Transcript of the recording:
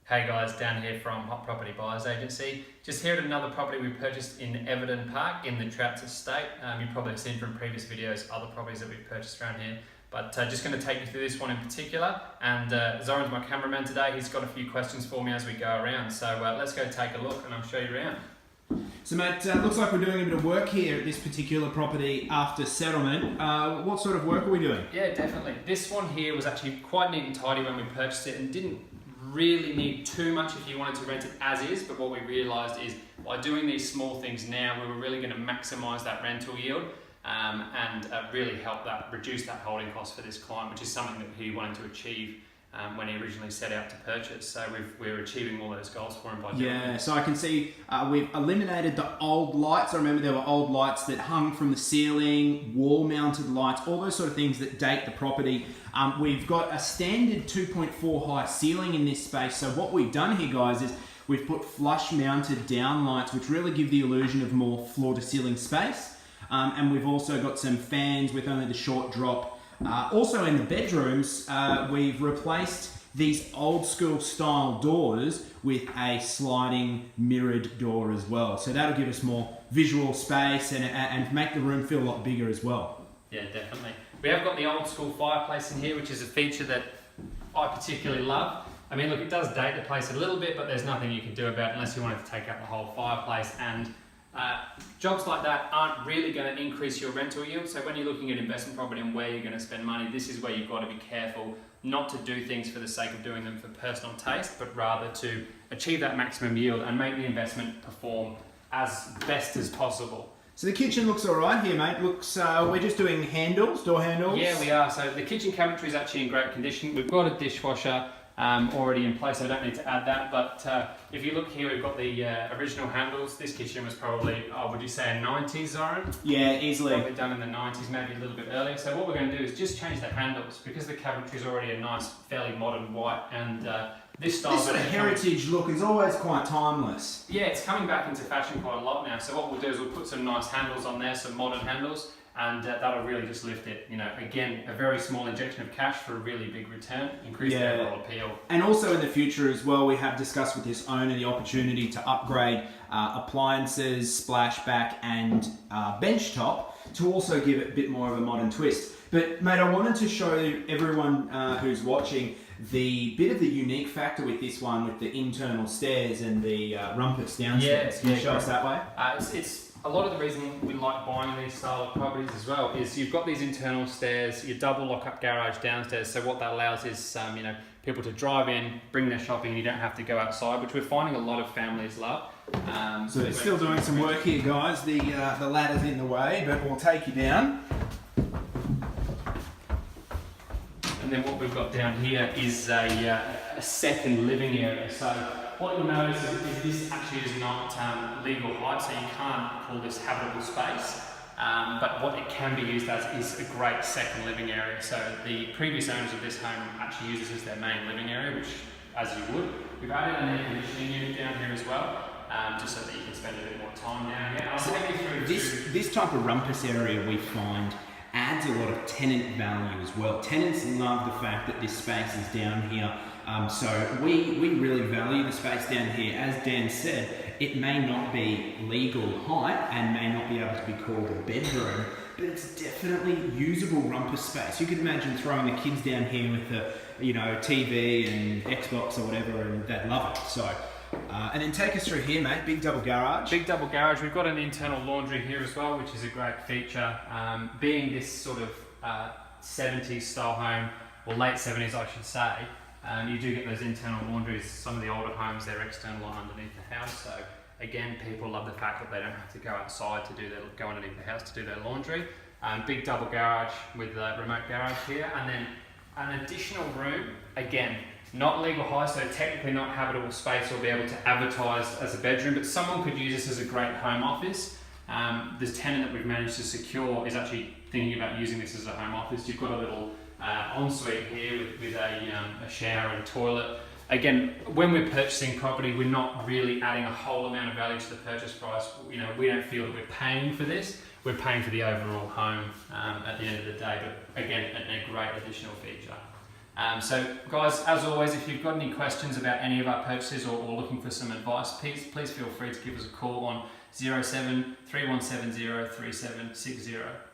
Hey guys, Dan here from Hot Property Buyers Agency. Just here at another property we purchased in Everton Park in the Trouts Estate. You've probably seen from previous videos other properties that we've purchased around here, but just going to take you through this one in particular. And Zoran's my cameraman today. He's got a few questions for me as we go around. So let's go take a look and I'll show you around. So mate, looks like we're doing a bit of work here at this particular property after settlement. What sort of work are we doing? Yeah, definitely. This one here was actually quite neat and tidy when we purchased it and didn't really need too much if you wanted to rent it as is, but what we realised is by doing these small things now, we were really going to maximise that rental yield and really help that reduce that holding cost for this client, which is something that he wanted to achieve when he originally set out to purchase. So we're achieving all those goals for him by doing Yeah, so I can see we've eliminated the old lights. I remember there were old lights that hung from the ceiling, wall-mounted lights, all those sort of things that date the property. We've got a standard 2.4 high ceiling in this space. So what we've done here, guys, is we've put flush-mounted down lights, which really give the illusion of more floor-to-ceiling space. And we've also got some fans with only the short drop. Also in the bedrooms, we've replaced these old school style doors with a sliding mirrored door as well. So that'll give us more visual space and make the room feel a lot bigger as well. Yeah, definitely. We have got the old school fireplace in here, which is a feature that I particularly love. I mean, look, it does date the place a little bit, but there's nothing you can do about it unless you wanted to take out the whole fireplace. And jobs like that aren't really going to increase your rental yield. So when you're looking at investment property and where you're going to spend money, this is where you've got to be careful not to do things for the sake of doing them for personal taste, but rather to achieve that maximum yield and make the investment perform as best as possible. So the kitchen looks all right here, mate. Looks, we're just doing handles, door handles. Yeah, we are. So the kitchen cabinetry is actually in great condition. We've got a dishwasher already in place, so I don't need to add that. But if you look here, we've got the original handles. This kitchen was probably, would you say a 90s, Zoran? Yeah, easily. Probably done in the 90s, maybe a little bit earlier. So what we're going to do is just change the handles because the cabinetry is already a nice, fairly modern white, and this style. This sort of heritage look is always quite timeless. Yeah, it's coming back into fashion quite a lot now. So what we'll do is we'll put some nice handles on there, some modern handles, and that'll really just lift it. You know, again, a very small injection of cash for a really big return, increase the overall appeal. And also in the future as well, we have discussed with this owner the opportunity to upgrade appliances, splashback, and bench top to also give it a bit more of a modern twist. But mate, I wanted to show everyone who's watching the bit of the unique factor with this one, with the internal stairs and the rumpus downstairs. Can you show us that way? It's a lot of the reason we like buying these style of properties as well is you've got these internal stairs, your double lock-up garage downstairs. So what that allows is people to drive in, bring their shopping, and you don't have to go outside, which we're finding a lot of families love. So they're still doing some work here, guys. The ladder's in the way, but we'll take you down. And then what we've got down here is a second living area. So what you'll notice is this actually is not legal height, so you can't call this habitable space. But what it can be used as is a great second living area. So the previous owners of this home actually used this as their main living area, which, as you would. We've added an air conditioning unit down here as well, just so that you can spend a bit more time down here. So this type of rumpus area we find adds a lot of tenant value as well. Tenants love the fact that this space is down here. So we really value the space down here. As Dan said, it may not be legal height and may not be able to be called a bedroom, but it's definitely usable rumpus space. You could imagine throwing the kids down here with the TV and Xbox or whatever, and they'd love it. So. And then take us through here, mate. Big double garage. Big double garage. We've got an internal laundry here as well, which is a great feature. Being this sort of 70s style home, or late 70s I should say, you do get those internal laundries. Some of the older homes, they're external on underneath the house. So again, people love the fact that they don't have to go outside to go underneath the house to do their laundry. Big double garage with a remote garage here, and then an additional room. Again, not legal high, so technically not habitable space or be able to advertise as a bedroom, but someone could use this as a great home office. The tenant that we've managed to secure is actually thinking about using this as a home office. You've got a little ensuite here with a shower and toilet. Again, when we're purchasing property, we're not really adding a whole amount of value to the purchase price. We don't feel that we're paying for this. We're paying for the overall home at the end of the day, but again, a great additional feature. So guys, as always, if you've got any questions about any of our purchases or looking for some advice, please feel free to give us a call on 07 3170 3760.